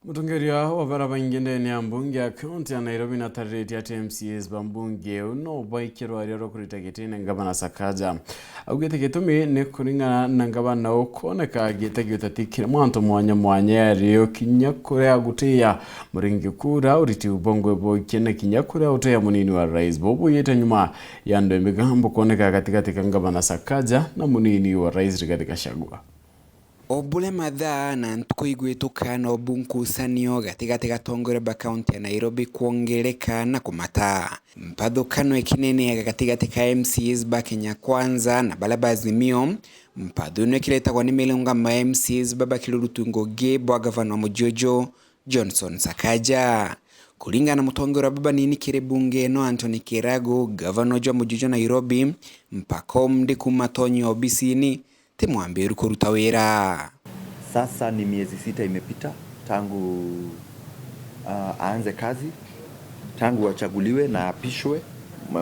Mutongeria wa baraba ingende ni mbunge ya kaunti ya Nairobi na tareti ya MCAs mbunge no boike RWARIA KURITA GITINE NGABANA Sakaja augete gitumi ne kuringana na NGABANA KWONEKA gitagitati kire mwanto mwanya yariyo kinyakure agutia muringi kura uriti ubongo boike ne kinyakure uteya munini wa rais bobo yete nyuma yando emigambo KWONEKA GATIGATI NGABANA Sakaja na munini wa rais Rigathi Gachagua. Obule madha na ntukuigwituka no bunkusanio gatigati gatongore ba county ya Nairobi kuongeleka na kumata mpadukano ekinene ya gatigati ka MCs ba Kenya Kwanza na balaba Azimio mpaduno ekileta kwa nimelunga ma MCs baba Kirurutungoge bwa gavana Mujojo Johnson Sakaja kulingana mutongora baba nini kire bunge no Anthony Kirago gavana wa Mujojo Nairobi mpakom ndi kumatonyo obisini temwambiru KURITA wera. Sasa ni miezi 6 imepita tangu aanze kazi, tangu achaguliwe na apishwe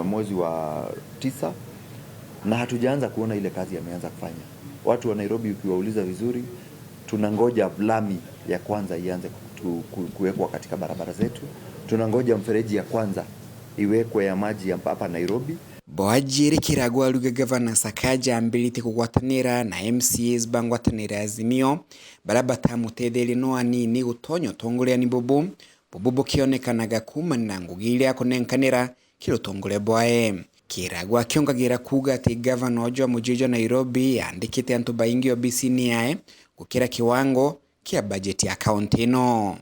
mwezi wa 9, na hatujaanza kuona ile kazi ameanza kufanya. Watu wa Nairobi ukiwauliza vizuri, tunangoja lami ya kwanza ianze kuwekwa katika barabara zetu. Tunangoja mfereji ya kwanza iwekwe ya maji hapa Nairobi. Boajiri Kiragwa luga gavana Sakaja ambilite kugwatanira na MCs bangwatanira Azimio barabata mutedeli no ni gutonyo tongole ni bobo kionekanaga kumana ngugile akonenkanira kilo tongole bwae Kiragwa kiongagira kuga ati gavana wa Mujojo Nairobi andikite antu baingi obisini yae kukira kiwango kia budget ya county no.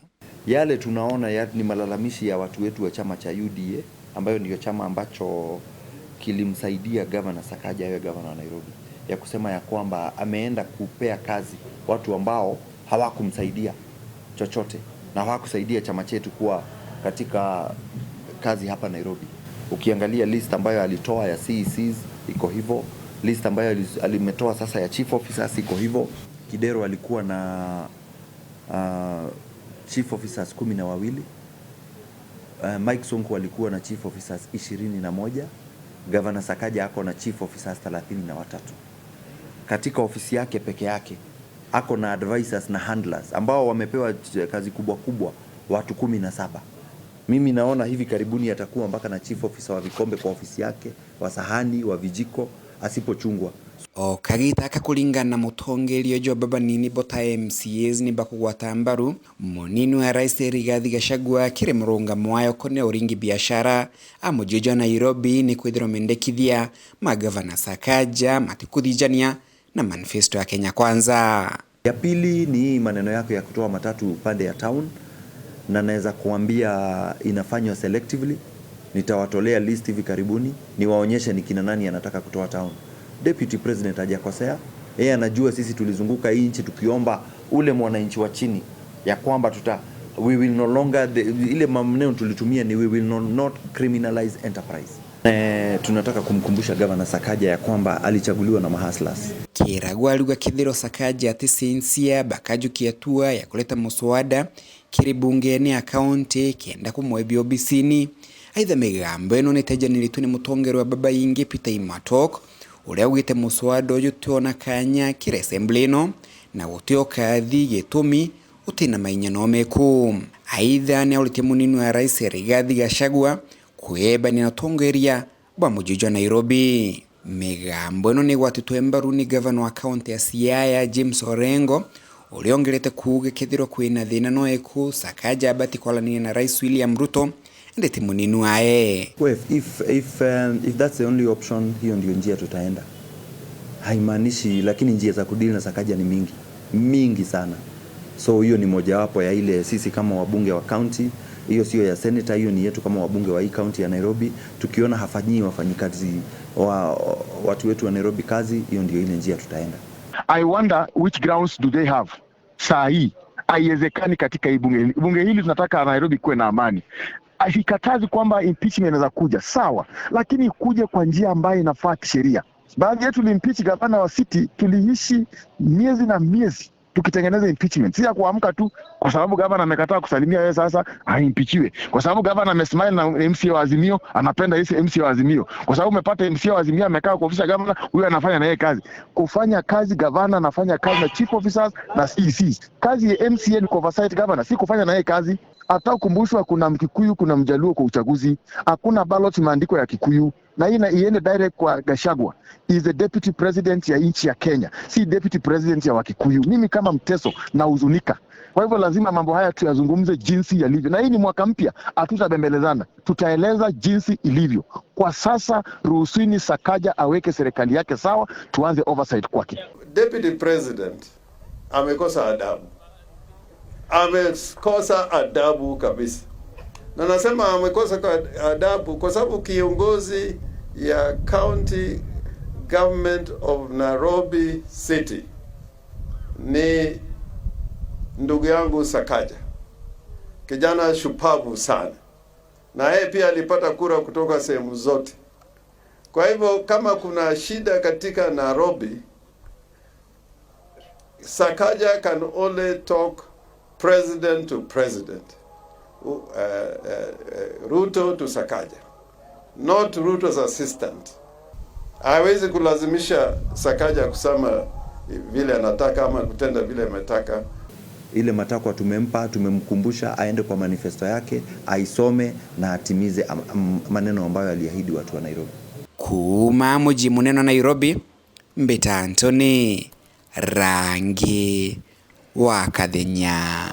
Yale tunaona ni malalamishi ya watu wetu wa chama cha UDA ambayo ndio chama ambacho kilimsaidia gavana Sakaja awe gavana wa Nairobi, ya kusema ya kwamba ameenda kupea kazi watu ambao hawakumsaidia chochote na hawakusaidia chama chetu kuwa katika kazi hapa Nairobi. Ukiangalia list ambayo alitoa ya CECs iko hivyo, list ambayo alimetoa sasa ya chief officers iko hivyo. Kidero alikuwa na chief officers 12, Mike Sonko alikuwa na chief officers 21, Governor Sakaja ako na chief officers 33. Katika ofisi yake peke yake ako na advisors na handlers ambao wamepewa kazi kubwa watu 17. Mimi naona hivi karibuni atakuwa mpaka na chief officer wa vikombe kwa ofisi yake, wa sahani, wa vijiko asipochungwa. Kagita akakulingana mutongelio jo baba nini bota MCAs ni bakugwatambaru munini wa rais Rigathi Gachagua kire murunga mwayo kone uringi biashara Mujojo Nairobi ni kwithiro mendekithia magavana Sakaja matikudhijania na manifesto ya Kenya Kwanza. Ya pili ni maneno yako ya kutoa matatu pande ya town, na naweza kuambia inafanywa selectively. Nitawatolea list hivi karibuni niwaonyeshe ni kina nani anataka kutoa town. Deputy President hajakosea. Yeye anajua sisi tulizunguka hii nchi tukiomba ule mwananchi wa chini ya kwamba we will no longer ile maneno tulitumia ni we will not criminalize enterprise. Tunataka kumkumbusha Governor Sakaja ya kwamba alichaguliwa na mahaslas. Kiragwa lugha kithiro Sakaja ati sinsia bakajukia tua ya kuleta muswada kiri bungeni ya county kienda kumwebi obisini. Aidha migambo eno nitajanilituni mutongero wa baba ingi Peter Imatok uria ugite muswada uyu tuona kanya kire assemblino na gutio kathi gitumi utina mainyano meku. Aidha ni ulite munini wa rais Rigathi Gachagua kueba ni natongeria bwa Mujojo Nairobi. Migambo eno ni gwatitwembaru ni gavana wa county ya CIACA James ORENGO uliongelete kuuge kithiro kwina thina no eku Sakaja abati kwalania na rais William Ruto ndeti munini wae. If that's the only option, hiyo ndio njia tutaenda. Haimaanishi, lakini njia za kudili na Sakaja ni mingi sana. So hiyo ni mojawapo ya ile sisi kama wabunge wa county, hiyo sio ya senator, hiyo ni yetu kama wabunge wa hii county ya Nairobi. Tukiona hafanyii wafanyikazi watu wetu wa Nairobi kazi, hiyo ndio ile njia tutaenda. I wonder which grounds do they have. Saa hii haiwezekani katika hii bunge hili tunataka Nairobi kuwe na amani. Haikatazi kwamba impeachment inaweza kuja, sawa, lakini kuja kwa njia ambayo inafaa kisheria. Baadhi yetu tulimpeach gavana wa city, tuliishi miezi na miezi tukitengeneza impeachment. Si ya kuamka tu kwa sababu gavana amekataa kusalimia yeye sasa haimpichiwe. Kwa sababu gavana amesmile na MCA wa Azimio, anapenda yeye MCA wa Azimio. Kwa sababu umepata MCA wa Azimio amekaa kwa ofisi ya gavana, huyo anafanya na yeye kazi. Kufanya kazi gavana anafanya kazi na chief officers na CECs. Kazi ya MCA ni oversight gavana, si kufanya na yeye kazi. Hata ukumbushwa kuna Mkikuyu, kuna Mjaluo kwa uchaguzi. Hakuna ballot maandiko ya Kikuyu. Na hii iende direct kwa Gachagua. Is the deputy president ya nchi ya Kenya, si deputy president ya Wakikuyu. Mimi kama Mteso na huzunika. Kwa hivyo lazima mambo haya tuyazungumze jinsi yalivyo. Na hii ni mwaka mpya, hatutabembelezana. Tutaeleza jinsi ilivyo. Kwa sasa ruhusini Sakaja aweke serikali yake sawa, tuanze oversight kwake. Deputy president amekosa adabu. Amekosa adabu kabisa. Na nasema amekosa adabu kwa sababu kiongozi ya County Government of Nairobi City ni ndugu yangu Sakaja. Kijana shupavu sana. Na yeye pia alipata kura kutoka sehemu zote. Kwa hivyo kama kuna shida katika Nairobi, Sakaja can only talk president to president. Ruto to Sakaja, not Ruto's assistant. Hawezi kulazimisha Sakaja kusema vile anataka ama kutenda vile ametaka. Ile matakwa tumempa, tumemkumbusha aende kwa manifesto yake, aisome na atimize maneno ambayo aliahidi watu wa Nairobi. Kuma muji muneno Nairobi, Mbita Anthony, Rangi wa Kadhinya.